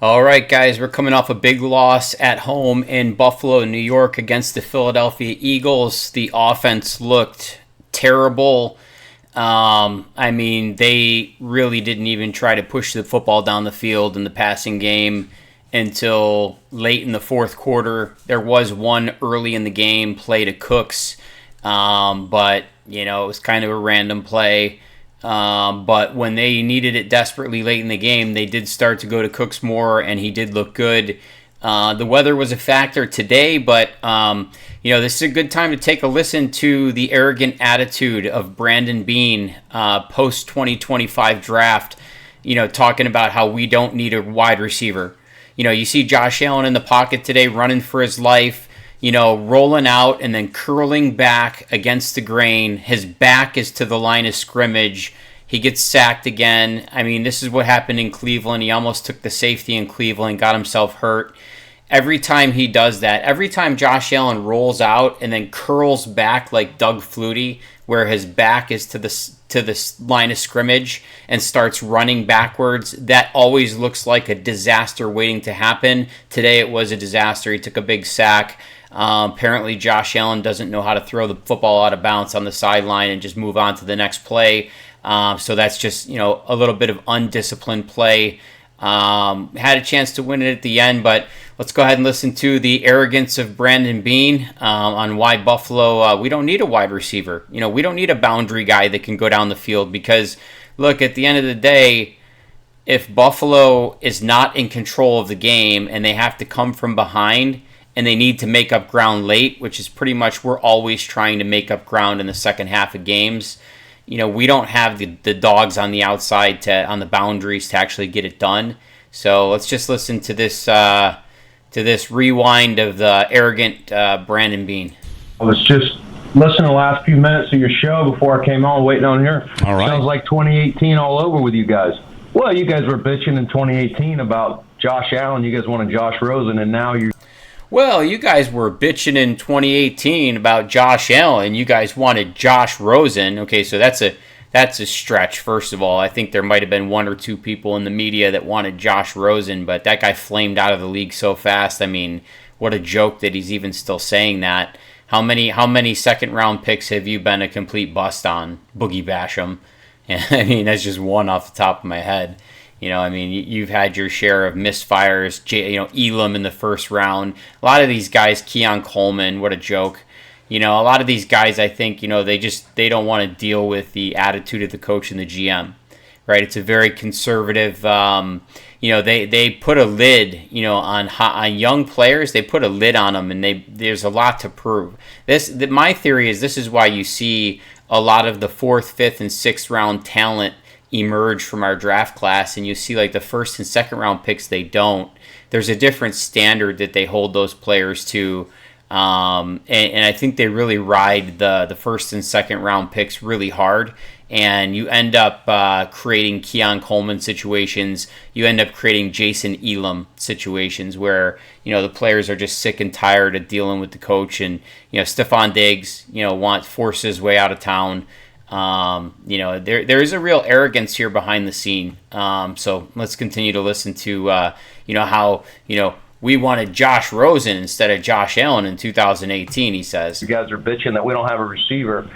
All right, guys, we're coming off a big loss at home in Buffalo, New York against the Philadelphia Eagles. The offense looked terrible. They really didn't even try to push the football down the field in the passing game until late in the fourth quarter. There was one early in the game play to Cooks, but it was kind of a random play. But when they needed it desperately late in the game, they did start to go to Cooks more, and he did look good. The weather was a factor today, but this is a good time to take a listen to the arrogant attitude of Brandon Beane post 2025 draft. Talking about how we don't need a wide receiver. You see Josh Allen in the pocket today, running for his life. Rolling out and then curling back against the grain. His back is to the line of scrimmage. He gets sacked again. This is what happened in Cleveland. He almost took the safety in Cleveland, got himself hurt. Every time he does that, every time Josh Allen rolls out and then curls back like Doug Flutie, where his back is to the line of scrimmage and starts running backwards, that always looks like a disaster waiting to happen. Today it was a disaster. He took a big sack. Apparently Josh Allen doesn't know how to throw the football out of bounds on the sideline and just move on to the next play. So that's just, a little bit of undisciplined play. Had a chance to win it at the end, but let's go ahead and listen to the arrogance of Brandon Beane on why Buffalo, we don't need a wide receiver. We don't need a boundary guy that can go down the field because, look, at the end of the day, if Buffalo is not in control of the game and they have to come from behind, and they need to make up ground late, which is pretty much we're always trying to make up ground in the second half of games. We don't have the dogs on the outside on the boundaries to actually get it done. So let's just listen to this rewind of the arrogant Brandon Beane. I was just listening to the last few minutes of your show before I came on, waiting on here. All right. Sounds like 2018 all over with you guys. Well, you guys were bitching in 2018 about Josh Allen. You guys wanted Josh Rosen, and now you're... Well, you guys were bitching in 2018 about Josh Allen. You guys wanted Josh Rosen. Okay, so that's a stretch, first of all. I think there might have been one or two people in the media that wanted Josh Rosen, but that guy flamed out of the league so fast. What a joke that he's even still saying that. How many second-round picks have you been a complete bust on? Boogie Basham. That's just one off the top of my head. You've had your share of misfires. Elam in the first round. A lot of these guys, Keon Coleman, what a joke. A lot of these guys, I think, they don't want to deal with the attitude of the coach and the GM, right? It's a very conservative. They put a lid, on young players. They put a lid on them, and there's a lot to prove. My theory is this is why you see a lot of the 4th, 5th, and 6th round talent emerge from our draft class, and you see like the 1st and 2nd round picks, they don't. There's a different standard that they hold those players to, and I think they really ride the 1st and 2nd round picks really hard, and you end up creating Keon Coleman situations. You end up creating Jason Elam situations where the players are just sick and tired of dealing with the coach, and Stephon Diggs forces his way out of town. There is a real arrogance here behind the scene. So let's continue to listen to, how, we wanted Josh Rosen instead of Josh Allen in 2018, he says. You guys are bitching that we don't have a receiver.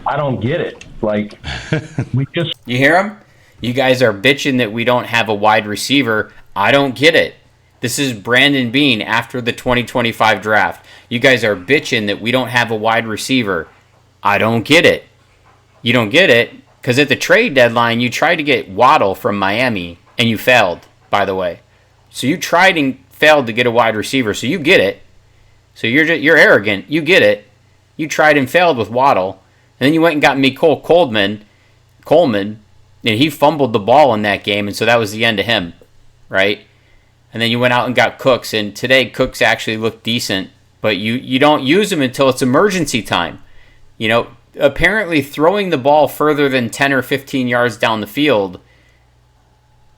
I don't get it. We just... You hear him? You guys are bitching that we don't have a wide receiver. I don't get it. This is Brandon Beane after the 2025 draft. You guys are bitching that we don't have a wide receiver. I don't get it. You don't get it because at the trade deadline, you tried to get Waddle from Miami, and you failed, by the way. So you tried and failed to get a wide receiver, so you get it. So you're arrogant. You get it. You tried and failed with Waddle, and then you went and got Mecole Coleman, and he fumbled the ball in that game, and so that was the end of him, right? And then you went out and got Cooks, and today Cooks actually looked decent, but you don't use him until it's emergency time. Apparently throwing the ball further than 10 or 15 yards down the field,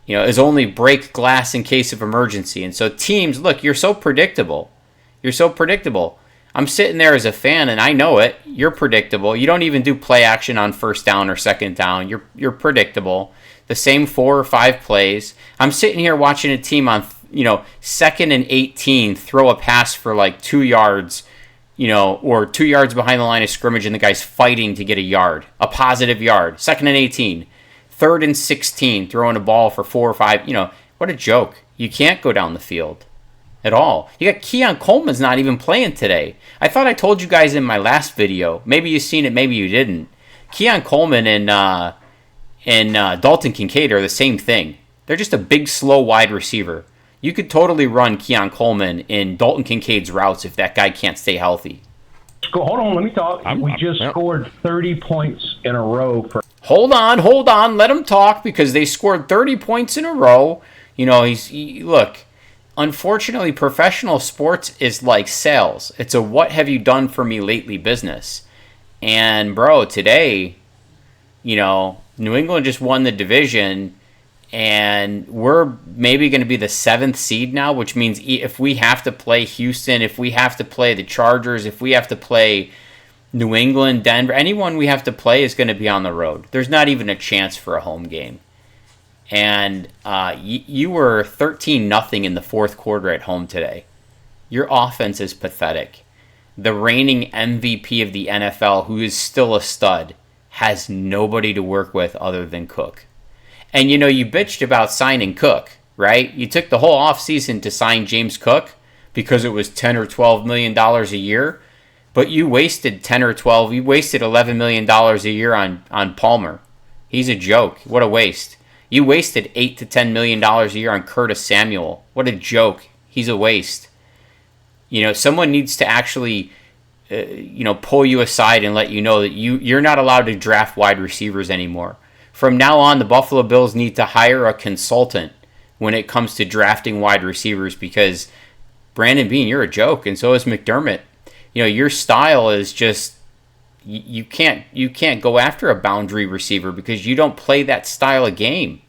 is only break glass in case of emergency. And so teams, look, you're so predictable. I'm sitting there as a fan, and I know it. You're predictable. You don't even do play action on first down or second down. You're predictable. The same 4 or 5 plays. I'm sitting here watching a team on second and 18, throw a pass for like 2 yards, or 2 yards behind the line of scrimmage, and the guy's fighting to get a positive yard. Second and 18, third and 16, throwing a ball for 4 or 5. What a joke. You can't go down the field at all. You got Keon Coleman's not even playing today. I thought I told you guys in my last video. Maybe you've seen it, maybe you didn't. Keon Coleman and Dalton Kincaid are the same thing. They're just a big, slow wide receiver. You could totally run Keon Coleman in Dalton Kincaid's routes if that guy can't stay healthy. Hold on, let me talk. We just scored 30 points in a row. Hold on. Let him talk, because they scored 30 points in a row. Look, unfortunately, professional sports is like sales. It's a what have you done for me lately business. And, bro, today, New England just won the division, and we're maybe going to be the 7th seed now, which means if we have to play Houston, if we have to play the Chargers, if we have to play New England, Denver, anyone we have to play is going to be on the road. There's not even a chance for a home game. And you were 13-0 in the fourth quarter at home today. Your offense is pathetic. The reigning MVP of the NFL, who is still a stud, has nobody to work with other than Cook. And you bitched about signing Cook, right? You took the whole offseason to sign James Cook because it was $10 or $12 million a year, but you wasted $11 million a year on Palmer. He's a joke. What a waste. You wasted $8 to $10 million a year on Curtis Samuel. What a joke. He's a waste. Someone needs to actually pull you aside and let you know that you're not allowed to draft wide receivers anymore. From now on, the Buffalo Bills need to hire a consultant when it comes to drafting wide receivers, because Brandon Beane, you're a joke, and so is McDermott. Your style is just you can't go after a boundary receiver because you don't play that style of game.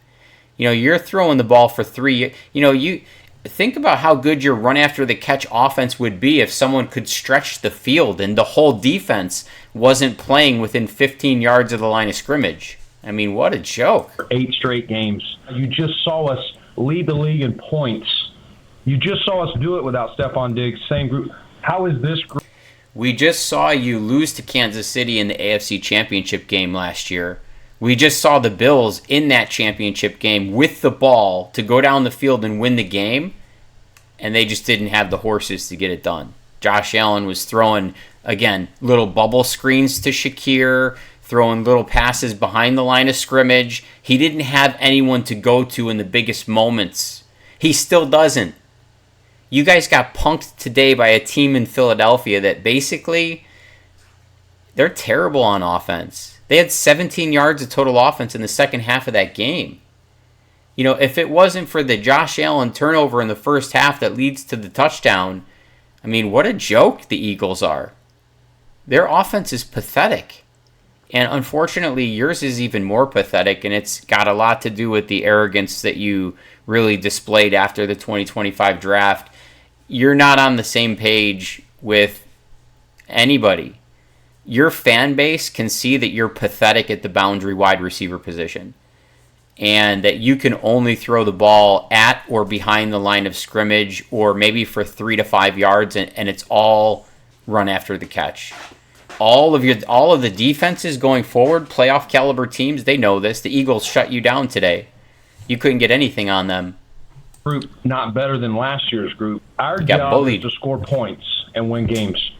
You're throwing the ball for 3. You think about how good your run after the catch offense would be if someone could stretch the field and the whole defense wasn't playing within 15 yards of the line of scrimmage. I mean, what a joke. 8 straight games. You just saw us lead the league in points. You just saw us do it without Stephon Diggs, same group. How is this group? We just saw you lose to Kansas City in the AFC Championship game last year. We just saw the Bills in that championship game with the ball to go down the field and win the game, and they just didn't have the horses to get it done. Josh Allen was throwing, again, little bubble screens to Shakir, throwing little passes behind the line of scrimmage. He didn't have anyone to go to in the biggest moments. He still doesn't. You guys got punked today by a team in Philadelphia that basically, they're terrible on offense. They had 17 yards of total offense in the second half of that game. If it wasn't for the Josh Allen turnover in the first half that leads to the touchdown, I mean, what a joke the Eagles are. Their offense is pathetic. And unfortunately, yours is even more pathetic, and it's got a lot to do with the arrogance that you really displayed after the 2025 draft. You're not on the same page with anybody. Your fan base can see that you're pathetic at the boundary wide receiver position, and that you can only throw the ball at or behind the line of scrimmage, or maybe for 3 to 5 yards, and it's all run after the catch. All of the defenses going forward, playoff caliber teams, they know this. The Eagles shut you down today. You couldn't get anything on them. Group not better than last year's group. Our job is to score points and win games.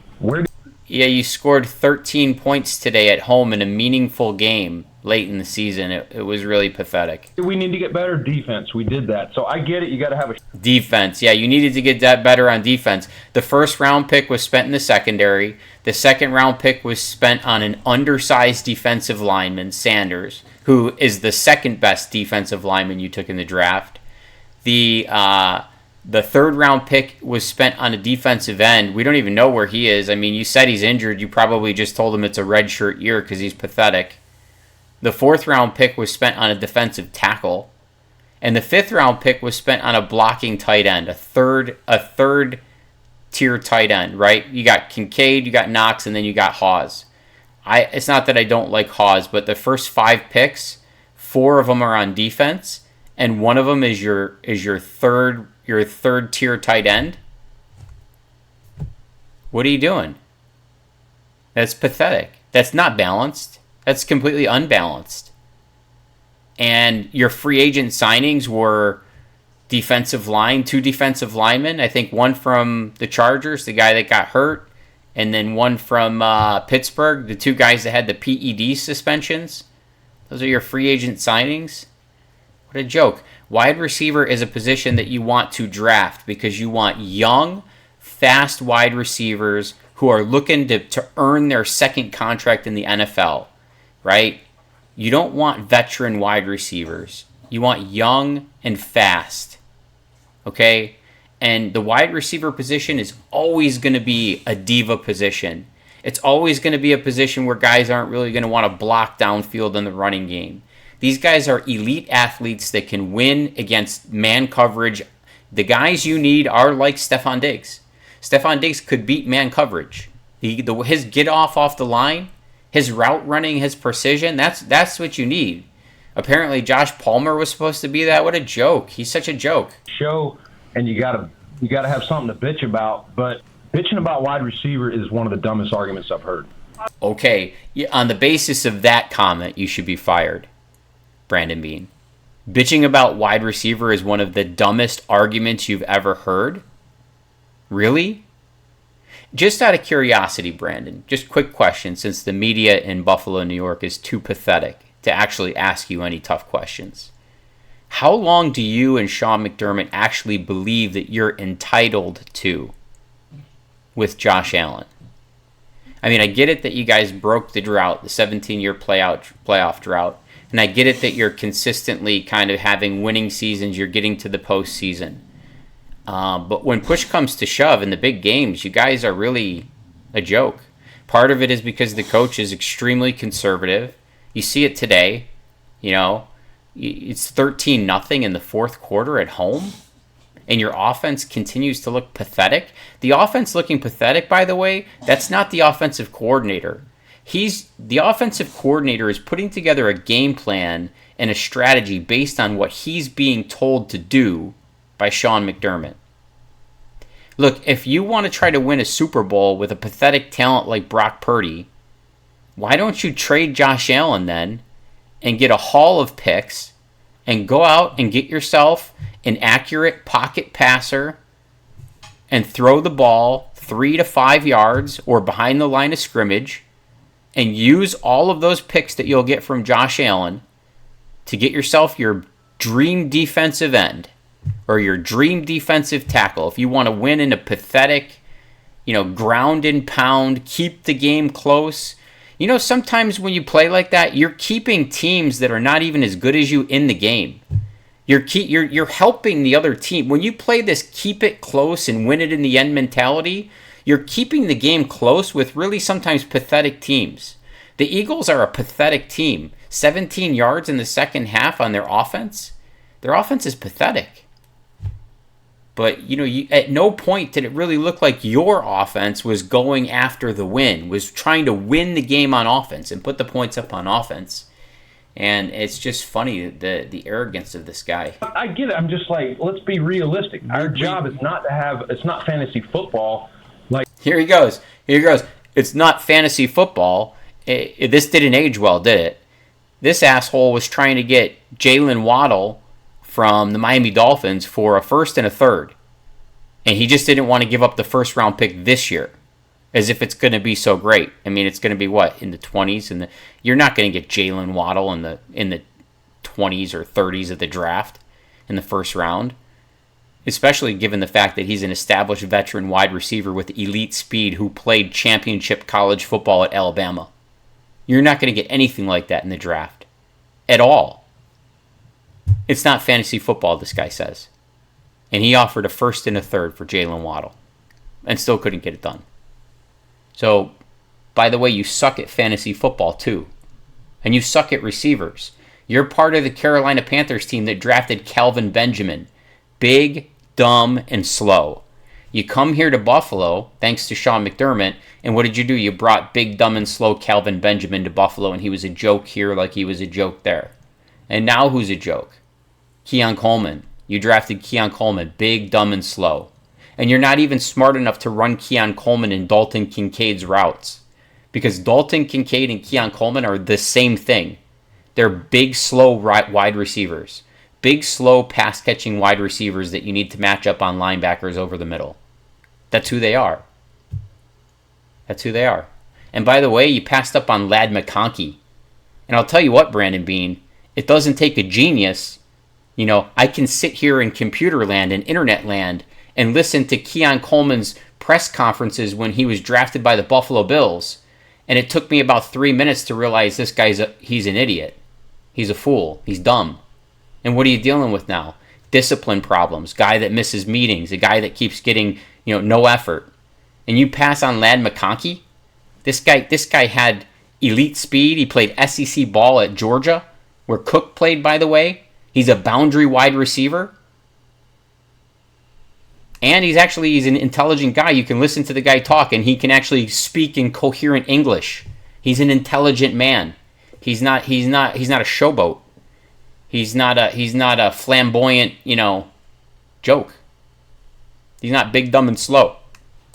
Yeah, you scored 13 points today at home in a meaningful game late in the season. It was really pathetic. We need to get better defense. We did that. So I get it. You got to have a defense. Yeah, you needed to get that better on defense. The first round pick was spent in the secondary. The second round pick was spent on an undersized defensive lineman, Sanders, who is the second best defensive lineman you took in the draft. The third round pick was spent on a defensive end. We don't even know where he is. I mean, you said he's injured. You probably just told him it's a redshirt year because he's pathetic. The fourth round pick was spent on a defensive tackle. And the fifth round pick was spent on a blocking tight end, a third tier tight end, right? You got Kincaid, you got Knox, and then you got Hawes. It's not that I don't like Hawes, but the first 5 picks, 4 of them are on defense, and one of them is your third tier tight end. What are you doing? That's pathetic. That's not balanced. That's completely unbalanced. And your free agent signings were defensive line, 2 defensive linemen. I think one from the Chargers, the guy that got hurt, and then one from Pittsburgh, the 2 guys that had the PED suspensions. Those are your free agent signings? What a joke. Wide receiver is a position that you want to draft because you want young, fast wide receivers who are looking to earn their second contract in the NFL, right? You don't want veteran wide receivers. You want young and fast, okay? And the wide receiver position is always going to be a diva position. It's always going to be a position where guys aren't really going to want to block downfield in the running game. These guys are elite athletes that can win against man coverage. The guys you need are like Stefon Diggs. Stefon Diggs could beat man coverage. His get off the line, his route running, his precision, that's what you need. Apparently Josh Palmer was supposed to be that. What a joke. He's such a joke. And you gotta have something to bitch about, but bitching about wide receiver is one of the dumbest arguments I've heard. Okay, on the basis of that comment, you should be fired, Brandon Bean. Bitching about wide receiver is one of the dumbest arguments you've ever heard? Really? Just out of curiosity, Brandon, just quick question, since the media in Buffalo, New York is too pathetic to actually ask you any tough questions. How long do you and Sean McDermott actually believe that you're entitled to with Josh Allen? I mean, I get it that you guys broke the drought, the 17-year playoff drought, and I get it that you're consistently kind of having winning seasons, you're getting to the postseason. But when push comes to shove in the big games, you guys are really a joke. Part of it is because the coach is extremely conservative. You see it today, it's 13-0 in the fourth quarter at home, and your offense continues to look pathetic. The offense looking pathetic, by the way, that's not the offensive coordinator. The offensive coordinator is putting together a game plan and a strategy based on what he's being told to do by Sean McDermott. Look, if you want to try to win a Super Bowl with a pathetic talent like Brock Purdy, why don't you trade Josh Allen then and get a haul of picks and go out and get yourself an accurate pocket passer and throw the ball 3 to 5 yards or behind the line of scrimmage and use all of those picks that you'll get from Josh Allen to get yourself your dream defensive end or your dream defensive tackle. If you want to win in a pathetic, ground and pound, keep the game close. Sometimes when you play like that, you're keeping teams that are not even as good as you in the game. You're helping the other team. When you play this keep it close and win it in the end mentality, you're keeping the game close with really sometimes pathetic teams. The Eagles are a pathetic team. 17 yards in the second half on their offense. Their offense is pathetic. But, at no point did it really look like your offense was going after the win, was trying to win the game on offense and put the points up on offense. And it's just funny, the arrogance of this guy. I get it. I'm just like, let's be realistic. Our job is it's not fantasy football. Here he goes. It's not fantasy football. This didn't age well, did it? This asshole was trying to get Jalen Waddle from the Miami Dolphins for a first and a third. And he just didn't want to give up the first round pick this year. As if it's going to be so great. I mean, it's going to be what, in the 20s? You're not going to get Jalen Waddle in the 20s or 30s of the draft in the first round. Especially given the fact that he's an established veteran wide receiver with elite speed who played championship college football at Alabama. You're not going to get anything like that in the draft. At all. It's not fantasy football, this guy says. And he offered a first and a third for Jalen Waddle. And still couldn't get it done. So, by the way, you suck at fantasy football too. And you suck at receivers. You're part of the Carolina Panthers team that drafted Kelvin Benjamin. Big, dumb, and slow. You come here to Buffalo, thanks to Sean McDermott, and what did you do? You brought big, dumb, and slow Kelvin Benjamin to Buffalo, and he was a joke here like he was a joke there. And now who's a joke? Keon Coleman. You drafted Keon Coleman, big, dumb, and slow. And you're not even smart enough to run Keon Coleman in Dalton Kincaid's routes. Because Dalton Kincaid and Keon Coleman are the same thing. They're big, slow wide receivers. Big, slow, pass-catching wide receivers that you need to match up on linebackers over the middle. That's who they are. That's who they are. And by the way, you passed up on Ladd McConkey. And I'll tell you what, Brandon Bean, it doesn't take a genius. You know, I can sit here in computer land and internet land and listen to Keon Coleman's press conferences when he was drafted by the Buffalo Bills. And it took me about 3 minutes to realize this he's an idiot. He's a fool. He's dumb. And what are you dealing with now? Discipline problems. Guy that misses meetings. A guy that keeps getting, no effort. And you pass on Ladd McConkey? This guy had elite speed. He played SEC ball at Georgia, where Cook played, by the way. He's a boundary wide receiver. And he's an intelligent guy. You can listen to the guy talk, and he can actually speak in coherent English. He's an intelligent man. He's not a showboat. He's not a flamboyant, joke. He's not big, dumb, and slow.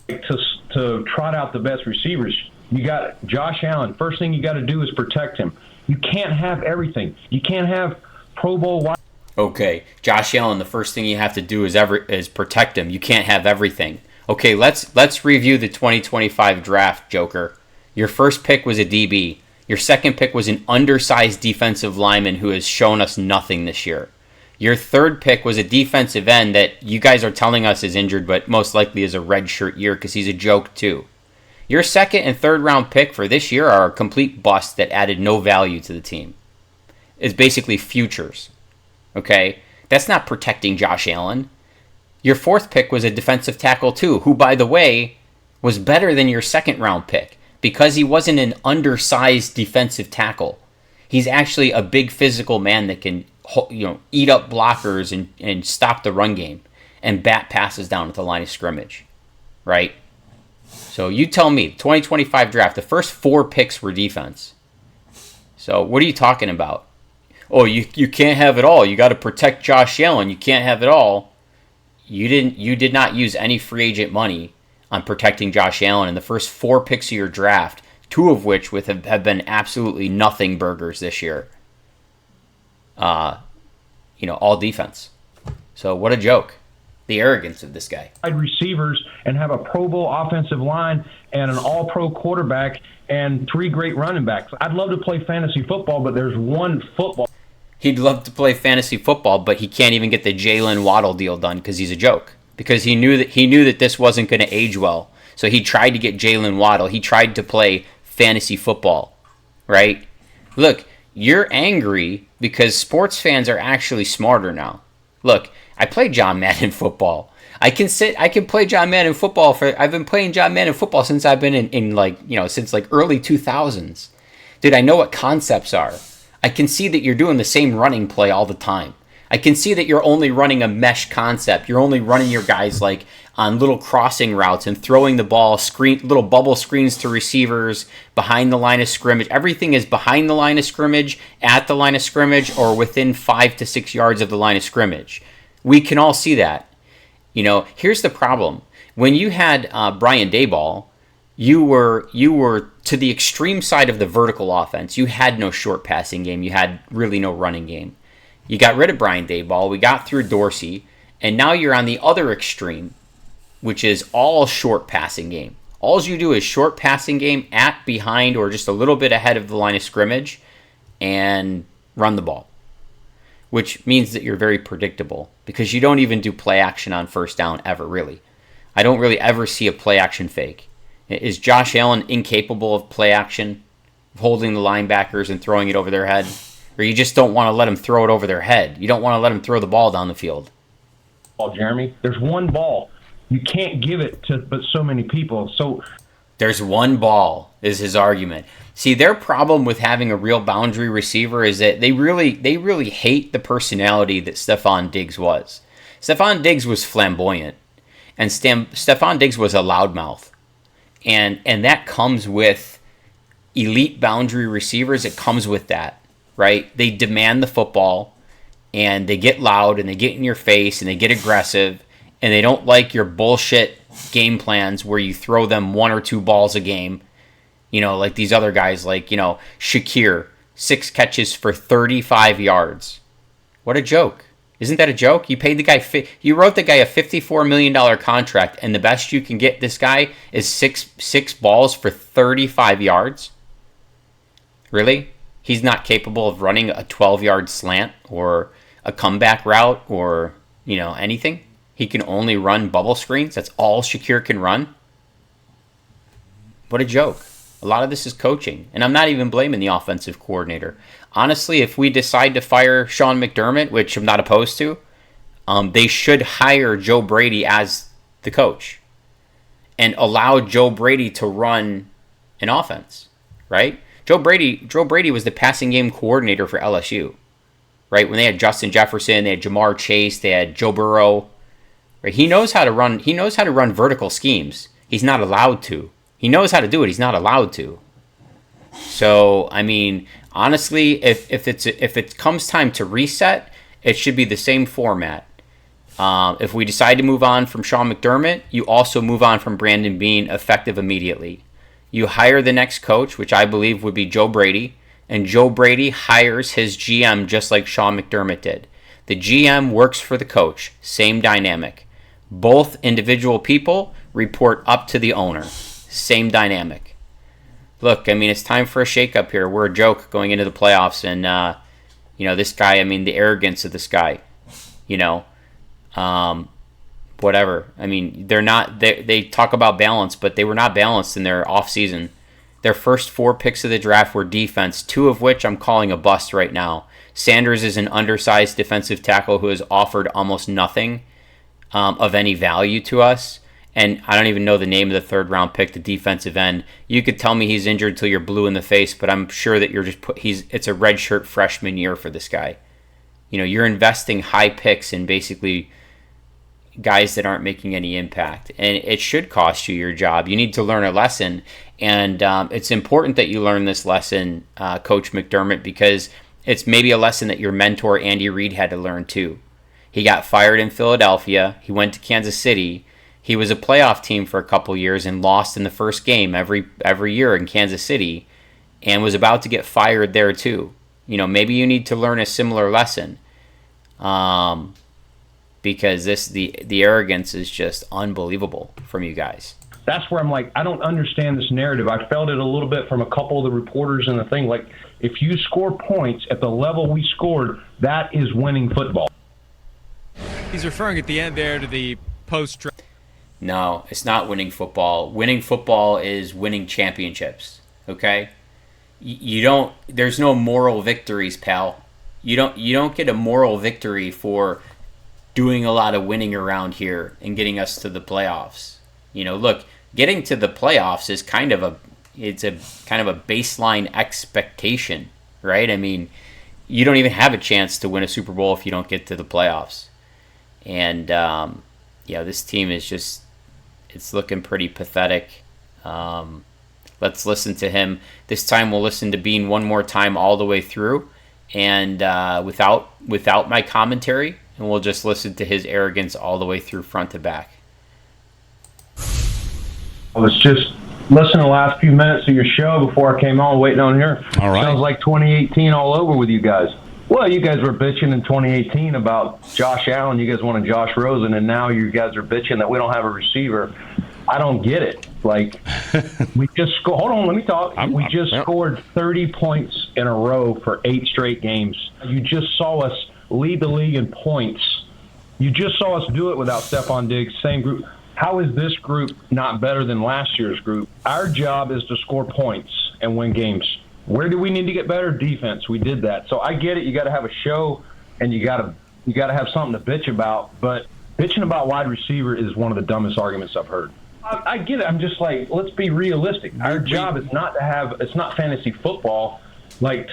To trot out the best receivers, you got Josh Allen. First thing you got to do is protect him. You can't have everything. You can't have Pro Bowl wide. Okay, Josh Allen, the first thing you have to do is protect him. You can't have everything. Okay, let's review the 2025 draft, Joker. Your first pick was a DB. Your second pick was an undersized defensive lineman who has shown us nothing this year. Your third pick was a defensive end that you guys are telling us is injured, but most likely is a redshirt year because he's a joke too. Your second and third round pick for this year are a complete bust that added no value to the team. It's basically futures. Okay? That's not protecting Josh Allen. Your fourth pick was a defensive tackle too, who, by the way, was better than your second round pick because he wasn't an undersized defensive tackle. He's actually a big physical man that can, eat up blockers and stop the run game and bat passes down at the line of scrimmage. Right? So you tell me, 2025 draft, the first 4 picks were defense. So what are you talking about? Oh, you can't have it all. You got to protect Josh Allen. You can't have it all. You did not use any free agent money on protecting Josh Allen in the first 4 picks of your draft, 2 of which have been absolutely nothing burgers this year. All defense. So what a joke. The arrogance of this guy. Wide receivers and have a Pro Bowl offensive line and an all-pro quarterback and 3 great running backs. I'd love to play fantasy football, but there's one football. He'd love to play fantasy football, but he can't even get the Jalen Waddle deal done because he's a joke. Because he knew that this wasn't going to age well. So he tried to get Jalen Waddle. He tried to play fantasy football, right? Look, you're angry because sports fans are actually smarter now. Look, I play John Madden football. I can play John Madden football I've been playing John Madden football since I've been since early 2000s. Dude, I know what concepts are. I can see that you're doing the same running play all the time. I can see that you're only running a mesh concept. You're only running your guys on little crossing routes and throwing the ball, little bubble screens to receivers behind the line of scrimmage. Everything is behind the line of scrimmage, at the line of scrimmage, or within 5 to 6 yards of the line of scrimmage. We can all see that. Here's the problem. When you had Brian Daboll, you were to the extreme side of the vertical offense. You had no short passing game. You had really no running game. You got rid of Brian Daboll. We got through Dorsey. And now you're on the other extreme, which is all short passing game. All you do is short passing game at, behind, or just a little bit ahead of the line of scrimmage and run the ball. Which means that you're very predictable because you don't even do play action on first down ever, really. I don't really ever see a play action fake. Is Josh Allen incapable of play action, of holding the linebackers and throwing it over their head? Or you just don't want to let him throw it over their head? You don't want to let him throw the ball down the field? Jeremy, there's one ball. You can't give it to but so many people. So there's one ball is his argument. See, their problem with having a real boundary receiver is that they really hate the personality that Stephon Diggs was. Stephon Diggs was flamboyant, and Stephon Diggs was a loudmouth. And that comes with elite boundary receivers. It comes with that, right? They demand the football, and they get loud and they get in your face and they get aggressive, and they don't like your bullshit game plans where you throw them 1 or 2 balls a game. Like these other guys, like, Shakir, 6 catches for 35 yards. What a joke. Isn't that a joke? You paid the guy, you wrote the guy a $54 million contract, and the best you can get this guy is six balls for 35 yards? Really? He's not capable of running a 12-yard slant or a comeback route or, anything? He can only run bubble screens? That's all Shakir can run? What a joke. A lot of this is coaching, and I'm not even blaming the offensive coordinator. Honestly, if we decide to fire Sean McDermott, which I'm not opposed to, they should hire Joe Brady as the coach and allow Joe Brady to run an offense, right? Joe Brady was the passing game coordinator for LSU, right? When they had Justin Jefferson, they had Jamar Chase, they had Joe Burrow. Right? He knows how to run vertical schemes. He's not allowed to. He knows how to do it. He's not allowed to. So, I mean, honestly, if it comes time to reset, it should be the same format. If we decide to move on from Sean McDermott, you also move on from Brandon Beane effective immediately. You hire the next coach, which I believe would be Joe Brady, and Joe Brady hires his GM just like Sean McDermott did. The GM works for the coach. Same dynamic. Both individual people report up to the owner. Same dynamic. Look, I mean, it's time for a shakeup here. We're a joke going into the playoffs, and this guy. I mean, the arrogance of this guy. Whatever. I mean, they're not. They talk about balance, but they were not balanced in their off season. Their first 4 picks of the draft were defense, 2 of which I'm calling a bust right now. Sanders is an undersized defensive tackle who has offered almost nothing of any value to us. And I don't even know the name of the 3rd round pick, the defensive end. You could tell me he's injured till you're blue in the face, but I'm sure that it's a redshirt freshman year for this guy. You're investing high picks in basically guys that aren't making any impact, and it should cost you your job. You need to learn a lesson, and it's important that you learn this lesson, Coach McDermott, because it's maybe a lesson that your mentor Andy Reid had to learn too. He got fired in Philadelphia. He went to Kansas City. He was a playoff team for a couple years and lost in the first game every year in Kansas City, and was about to get fired there too. Maybe you need to learn a similar lesson, because the arrogance is just unbelievable from you guys. That's where I'm like, I don't understand this narrative. I felt it a little bit from a couple of the reporters and the thing. Like, if you score points at the level we scored, that is winning football. He's referring at the end there to the post. No, it's not winning football. Winning football is winning championships. Okay? There's no moral victories, pal. You don't get a moral victory for doing a lot of winning around here and getting us to the playoffs. Look, getting to the playoffs is kind of a baseline expectation, right? I mean, you don't even have a chance to win a Super Bowl if you don't get to the playoffs. And this team is just, it's looking pretty pathetic. Let's listen to him. This time we'll listen to Bean one more time all the way through, and without my commentary, and we'll just listen to his arrogance all the way through front to back. I was just listening to the last few minutes of your show before I came on, waiting on here. All right. Sounds like 2018 all over with you guys. Well, you guys were bitching in 2018 about Josh Allen. You guys wanted Josh Rosen, and now you guys are bitching that we don't have a receiver. I don't get it. Like, we just scored. Hold on, let me talk. We just scored 30 points in a row for 8 straight games. You just saw us lead the league in points. You just saw us do it without Stephon Diggs, same group. How is this group not better than last year's group? Our job is to score points and win games. Where do we need to get better? Defense. We did that. So I get it. You got to have a show, and you got to have something to bitch about. But bitching about wide receiver is one of the dumbest arguments I've heard. I get it. I'm just like, let's be realistic. Our job is not to have. It's not fantasy football, like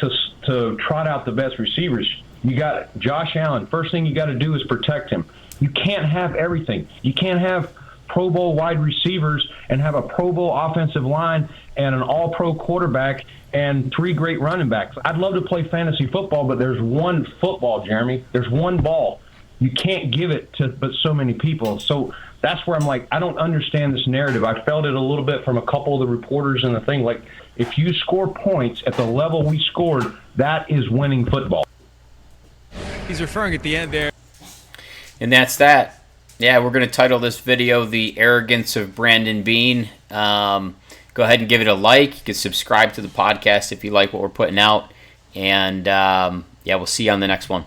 to trot out the best receivers. You got Josh Allen. First thing you got to do is protect him. You can't have everything. You can't have Pro Bowl wide receivers and have a Pro Bowl offensive line and an all-pro quarterback and 3 great running backs. I'd love to play fantasy football, but there's one football, Jeremy. There's one ball. You can't give it to but so many people. So that's where I'm like, I don't understand this narrative. I felt it a little bit from a couple of the reporters and the thing. Like, if you score points at the level we scored, that is winning football. He's referring at the end there. And that's that. Yeah, we're going to title this video The Arrogance of Brandon Beane. Go ahead and give it a like. You can subscribe to the podcast if you like what we're putting out. And, yeah, we'll see you on the next one.